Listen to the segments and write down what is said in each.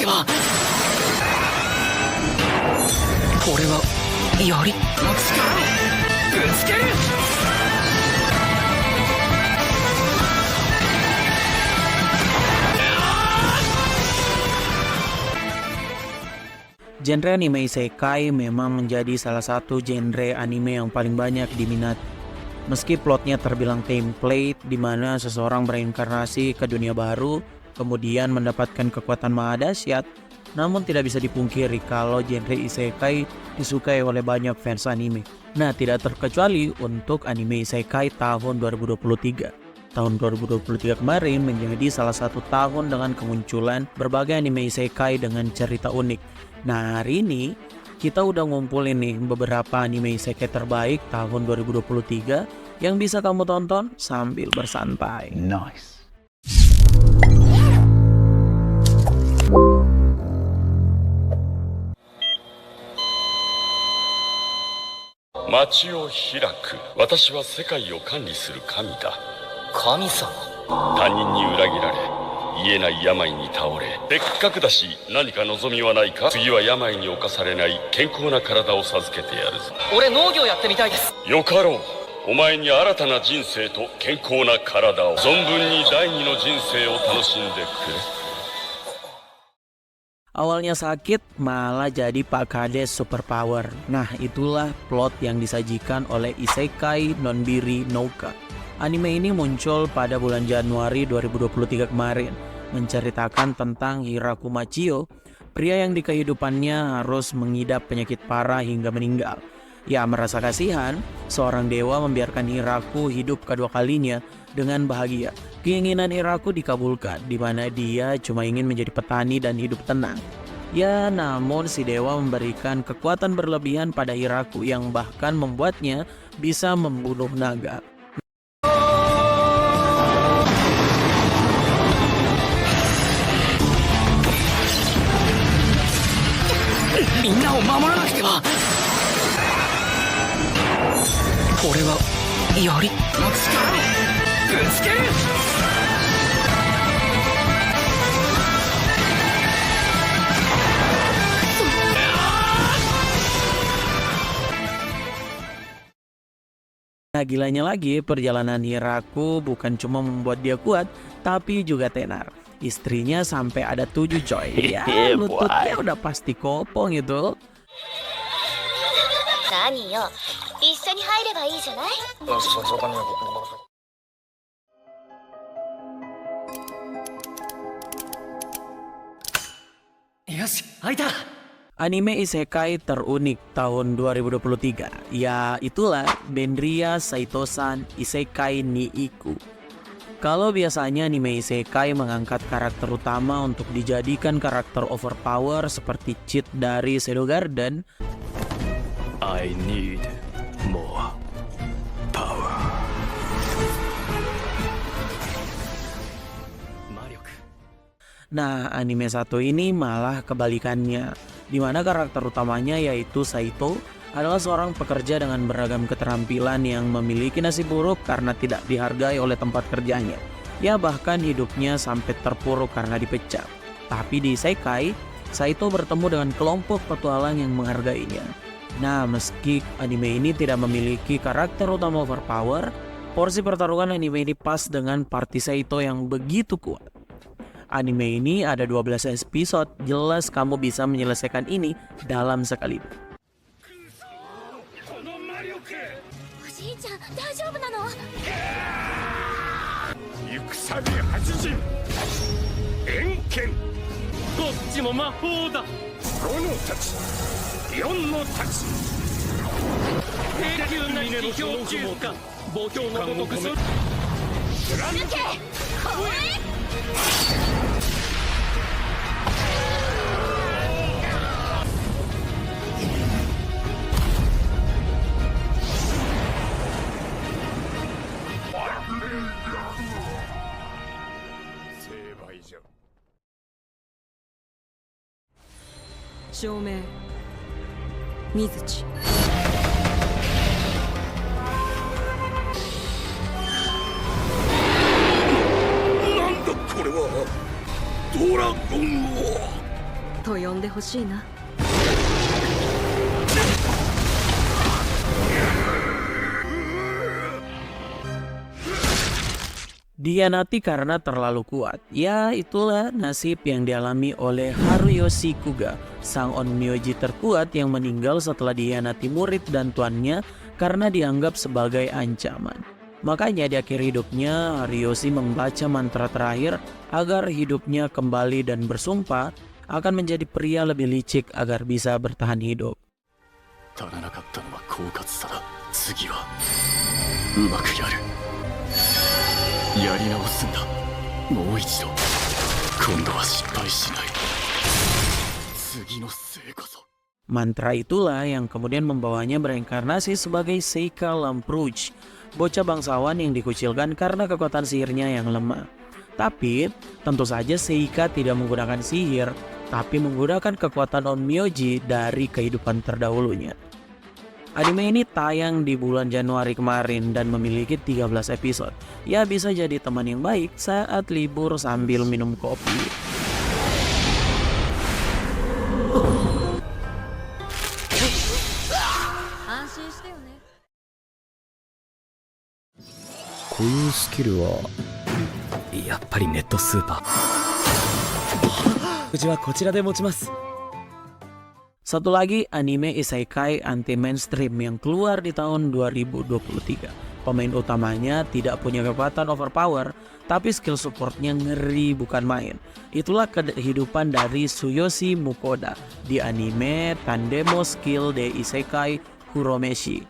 ては。これは槍の力をぶつける。Genre anime isekai memang menjadi salah satu genre anime yang paling banyak diminati. Meski plotnya terbilang template di mana seseorang berinkarnasi ke dunia baru, kemudian mendapatkan kekuatan maha dahsyat, namun tidak bisa dipungkiri kalau genre isekai disukai oleh banyak fans anime. Nah, tidak terkecuali untuk anime isekai tahun 2023. Tahun 2023 kemarin menjadi salah satu tahun dengan kemunculan berbagai anime isekai dengan cerita unik. Nah, hari ini kita udah ngumpulin nih beberapa anime isekai terbaik tahun 2023 yang bisa kamu tonton sambil bersantai. Nice. 街を開く。私は世界を管理する神だ。神様。他人に裏切られ癒えない病に倒れ、せっかくだし何か望みはないか。次は病に侵されない健康な体を授けてやるぞ。俺農業やってみたいです。よかろう。お前に新たな人生と健康な体を、存分に第二の人生を楽しんでくれ。 Awalnya sakit, malah jadi Pak Kades superpower. Nah, itulah plot yang disajikan oleh Isekai Nonbiri Nouka. Anime ini muncul pada bulan Januari 2023 kemarin, menceritakan tentang Hiraku Machio, pria yang di kehidupannya harus mengidap penyakit parah hingga meninggal. Ya, merasa kasihan, seorang dewa membiarkan Hiraku hidup kedua kalinya dengan bahagia. Keinginan Hiraku dikabulkan, di mana dia cuma ingin menjadi petani dan hidup tenang. Ya, namun si dewa memberikan kekuatan berlebihan pada Hiraku yang bahkan membuatnya bisa membunuh naga. Minnaを守らなくては。これは槍の力をぶつける。Nah, gilanya lagi, perjalanan Hiraku bukan cuma membuat dia kuat, tapi juga tenar. Istrinya sampai ada 7 coy. Ya, lututnya udah pasti kopong itu. 何よ、一緒に入ればいいじゃない。よし、開いた。 Anime isekai terunik tahun 2023. Ya, itulah Benria Saito-san Isekai ni Iku. Kalau biasanya anime isekai mengangkat karakter utama untuk dijadikan karakter overpower seperti Chit dari Shadow Garden, I need more power. nah anime satu ini malah kebalikannya, di mana karakter utamanya yaitu Saito adalah seorang pekerja dengan beragam keterampilan yang memiliki nasib buruk karena tidak dihargai oleh tempat kerjanya. Ya, bahkan hidupnya sampai terpuruk karena dipecat. Tapi di isekai, Saito bertemu dengan kelompok petualang yang menghargainya. Nah, meski anime ini tidak memiliki karakter utama overpower, porsi pertarungan anime ini pas dengan party Saito yang begitu kuat. Anime ini ada 12 episode, jelas kamu bisa menyelesaikan ini dalam sekali. おじいちゃん、大丈夫なの？戦に八陣遠剣こっちも魔法だ。五の太刀四の太刀永久なる秘境中華母教のごとくする。貫け証明水地。なんだこれは。ドラゴンをと呼んでほしいな。 Dihianati karena terlalu kuat. Ya, itulah nasib yang dialami oleh Haruyoshi Kuga, sang onmyoji terkuat yang meninggal setelah dihianati murid dan tuannya karena dianggap sebagai ancaman. Makanya di akhir hidupnya, Haruyoshi membaca mantra terakhir agar hidupnya kembali dan bersumpah akan menjadi pria lebih licik agar bisa bertahan hidup. 足らなかったのは狡猾さだ。次はうまくやる。やり直すんだ。もう一度。今度は失敗しない。次のせいこそ。 Mantra itulah yang kemudian membawanya bereinkarnasi sebagai Seika Lamproach, bocah bangsawan yang dikucilkan karena kekuatan sihirnya yang lemah. Tapi tentu saja Seika tidak menggunakan sihir, tapi menggunakan kekuatan onmyoji dari kehidupan terdahulunya. Anime ini tayang di bulan Januari kemarin dan memiliki 13 episode. Ya, bisa jadi teman yang baik saat libur sambil minum kopi. Satu lagi anime isekai anti-mainstream yang keluar di tahun 2023. Pemain utamanya tidak punya kekuatan overpower, tapi skill supportnya ngeri bukan main. Itulah kehidupan dari Tsuyoshi Mukoda di anime Tandemo Skill de Isekai Kuromeshi.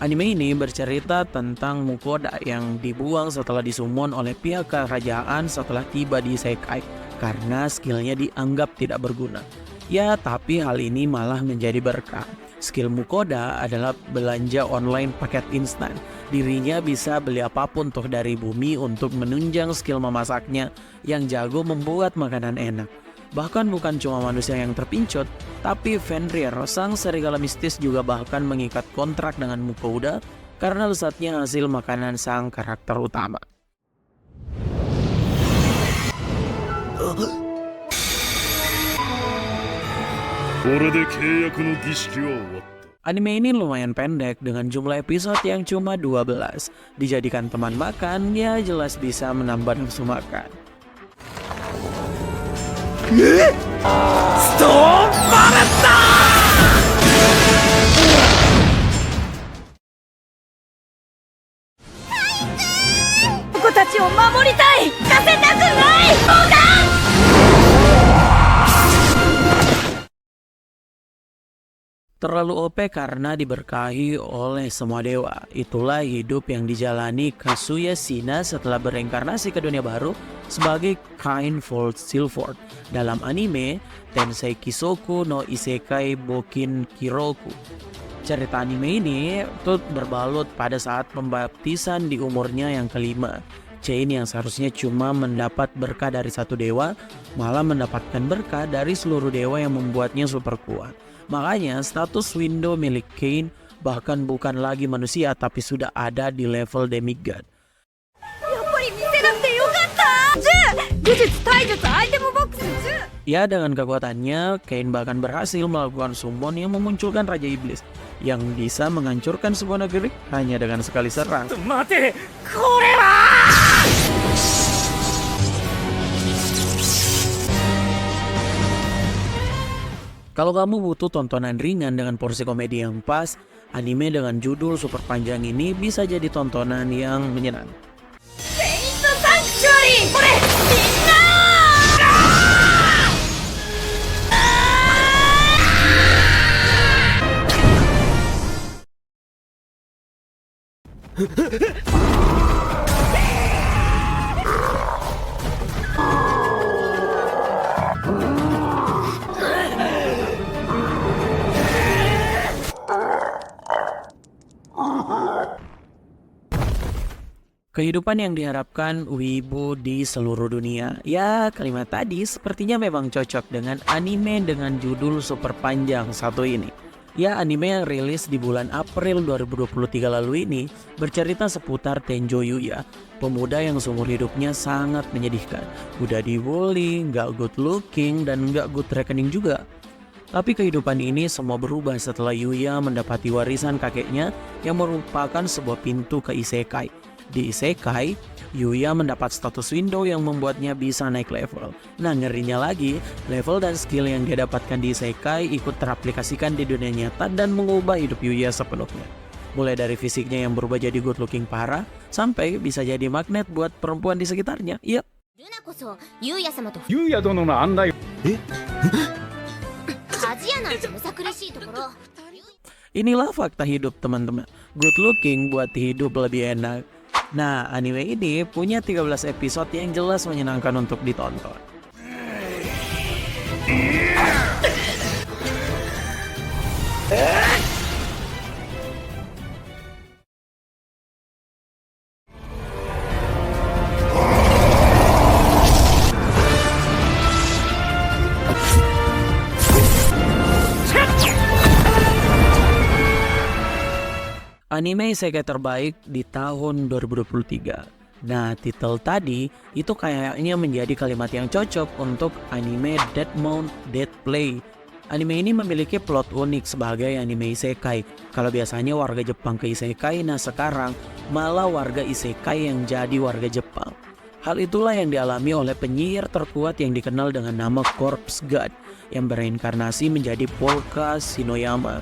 Anime ini bercerita tentang Mukoda yang dibuang setelah disummon oleh pihak kerajaan setelah tiba di Isekai karena skillnya dianggap tidak berguna. Ya, tapi hal ini malah menjadi berkah. Skill Mukoda adalah belanja online paket instan. Dirinya bisa beli apapun tuh dari bumi untuk menunjang skill memasaknya yang jago membuat makanan enak. Bahkan bukan cuma manusia yang terpincut, tapi Fenrir, sang serigala mistis juga bahkan mengikat kontrak dengan Mukoda karena lezatnya hasil makanan sang karakter utama. Anime ini lumayan pendek dengan jumlah episode yang cuma 12. Dijadikan teman makan, ya jelas bisa menambah nafsu makan. Terlalu OP karena diberkahi oleh semua dewa. Itulah hidup yang dijalani Kazuya Shina setelah bereinkarnasi ke dunia baru sebagai Kain Fold Silford dalam anime Tensei Kisoku no Isekai Bokin Kiroku. Cerita anime ini tuh berbalut pada saat pembaptisan di umurnya yang kelima. Chain yang seharusnya cuma mendapat berkah dari satu dewa, malah mendapatkan berkah dari seluruh dewa yang membuatnya super kuat. Makanya status window milik Kain bahkan bukan lagi manusia tapi sudah ada di level demigod. Ya, dengan kekuatannya Kain bahkan berhasil melakukan summon yang memunculkan Raja Iblis yang bisa menghancurkan sebuah negeri hanya dengan sekali serang. Kalau kamu butuh tontonan ringan dengan porsi komedi yang pas, anime dengan judul super panjang ini bisa jadi tontonan yang menyenangkan. Kehidupan yang diharapkan wibu di seluruh dunia. Ya, kalimat tadi sepertinya memang cocok dengan anime dengan judul super panjang satu ini. Ya, anime yang rilis di bulan April 2023 lalu ini bercerita seputar Tenjo Yuya, pemuda yang seumur hidupnya sangat menyedihkan. Udah dibully, nggak good looking, dan nggak good reckoning juga. Tapi kehidupan ini semua berubah setelah Yuya mendapati warisan kakeknya yang merupakan sebuah pintu ke isekai. Di isekai, Yuya mendapat status window yang membuatnya bisa naik level. Nah, ngerinya lagi, level dan skill yang dia dapatkan di isekai ikut teraplikasikan di dunia nyata dan mengubah hidup Yuya sepenuhnya. Mulai dari fisiknya yang berubah jadi good looking parah, sampai bisa jadi magnet buat perempuan di sekitarnya. Yep. ルナこそユウヤ様とユウヤ殿の案内を鍛冶屋なんてむさ苦しいところ Inilah fakta hidup teman-teman. Good looking buat hidup lebih enak. Nah, anime ini punya 13 episode yang jelas menyenangkan untuk ditonton. Anime isekai terbaik di tahun 2023. Nah, titel tadi itu kayaknya menjadi kalimat yang cocok untuk anime Dead Mount Dead Play. Anime ini memiliki plot unik sebagai anime isekai. Kalau biasanya warga Jepang ke isekai, nah sekarang malah warga isekai yang jadi warga Jepang. Hal itulah yang dialami oleh penyihir terkuat yang dikenal dengan nama Corpse God yang bereinkarnasi menjadi Polka Shinoyama.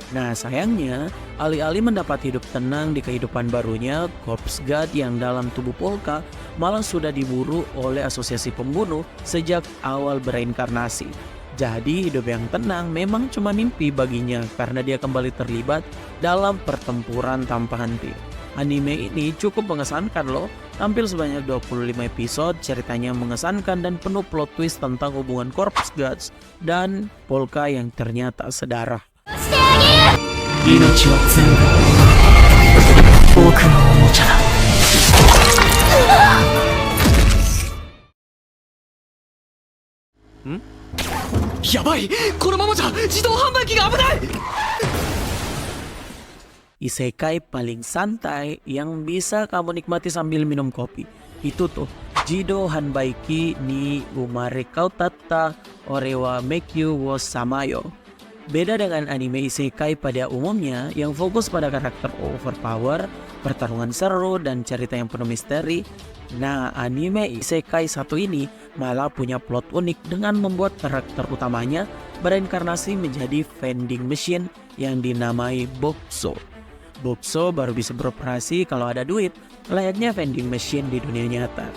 Nah, sayangnya, alih-alih mendapat hidup tenang di kehidupan barunya, Corpse God yang dalam tubuh Polka malah sudah diburu oleh asosiasi pembunuh sejak awal bereinkarnasi. Jadi, hidup yang tenang memang cuma mimpi baginya karena dia kembali terlibat dalam pertempuran tanpa henti. Anime ini cukup mengesankan loh, tampil sebanyak 25 episode, ceritanya mengesankan dan penuh plot twist tentang hubungan Corpse Gods dan Polka yang ternyata sedarah. 命は全部僕のおもちゃだ。やばい、このままじゃ自動販売機が危ない。 Isekai paling santai yang bisa kamu nikmati sambil minum kopi. Itu tuh Jido Hanbaiki ni Umare Kautata Orewa Mekyu wo Samayo. Beda dengan anime isekai pada umumnya yang fokus pada karakter overpower, pertarungan seru, dan cerita yang penuh misteri. Nah, anime isekai satu ini malah punya plot unik dengan membuat karakter utamanya bereinkarnasi menjadi vending machine yang dinamai Bokuso. Bokuso baru bisa beroperasi kalau ada duit, layaknya vending machine di dunia nyata.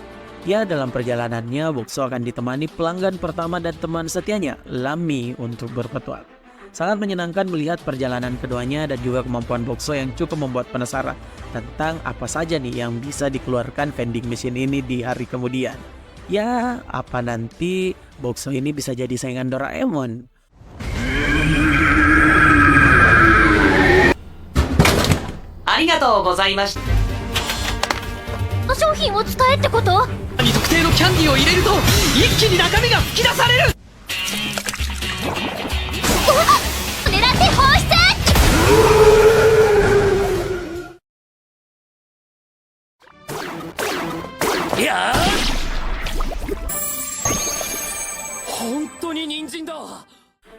Ya, dalam perjalanannya Bokuso akan ditemani pelanggan pertama dan teman setianya, Lami, untuk berpetualang. Sangat menyenangkan melihat perjalanan keduanya dan juga kemampuan Bokuso yang cukup membuat penasaran tentang apa saja nih yang bisa dikeluarkan vending machine ini di hari kemudian. Ya, apa nanti Bokuso ini bisa jadi saingan Doraemon? ありがとうございました。商品を伝えってこと？に特定のキャンディーを入れると一気に中身が吹き出される。狙って放出！いや本当に人参だ。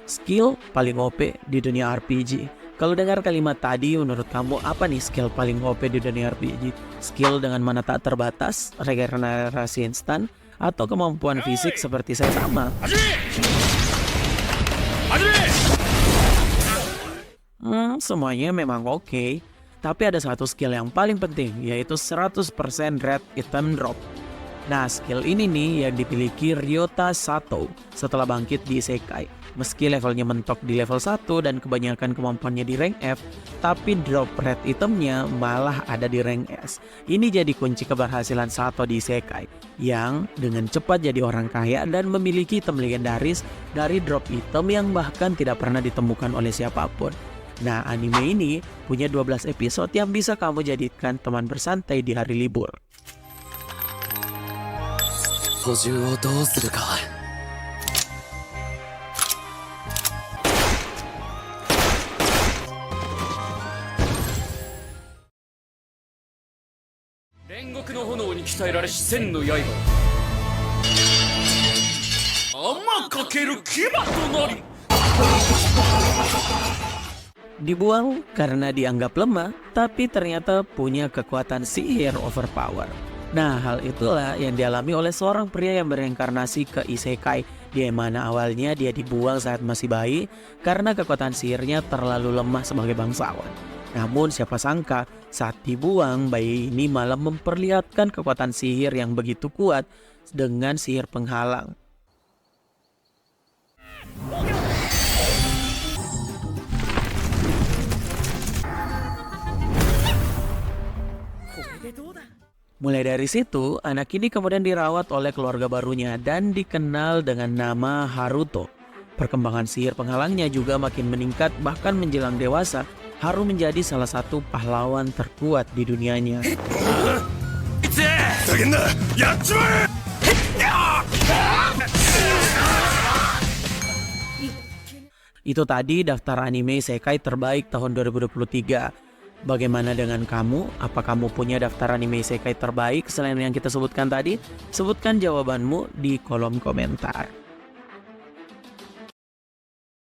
Skill paling OP di dunia RPG. Kalau dengar kalimat tadi, menurut kamu apa nih skill paling OP di dunia RPG? Skill dengan mana tak terbatas, regenerasi instan, atau kemampuan fisik seperti saya sama? Semuanya memang oke. Tapi ada satu skill yang paling penting, yaitu 100% red item drop. Nah, skill ini nih yang dimiliki Ryota Sato setelah bangkit di Isekai. Meski levelnya mentok di level 1 dan kebanyakan kemampuannya di rank F, tapi drop red itemnya malah ada di rank S. Ini jadi kunci keberhasilan Sato di Isekai, yang dengan cepat jadi orang kaya dan memiliki item legendaris dari drop item yang bahkan tidak pernah ditemukan oleh siapapun. Nah, anime ini punya 12 episode yang bisa kamu jadikan teman bersantai di hari libur. 補充をどうするか。煉獄の炎に鍛えられし千の刃天かける牙となり Dibuang karena dianggap lemah, tapi ternyata punya kekuatan sihir overpower. Nah, hal itulah yang dialami oleh seorang pria yang bereinkarnasi ke isekai, di mana awalnya dia dibuang saat masih bayi karena kekuatan sihirnya terlalu lemah sebagai bangsawan. Namun siapa sangka saat dibuang, bayi ini malah memperlihatkan kekuatan sihir yang begitu kuat dengan sihir penghalang. Mulai dari situ, anak ini kemudian dirawat oleh keluarga barunya dan dikenal dengan nama Haruto. Perkembangan sihir penghalangnya juga makin meningkat, bahkan menjelang dewasa, Haru menjadi salah satu pahlawan terkuat di dunianya. Itu tadi daftar anime isekai terbaik tahun 2023. Bagaimana dengan kamu? Apa kamu punya daftar anime isekai terbaik selain yang kita sebutkan tadi? Sebutkan jawabanmu di kolom komentar.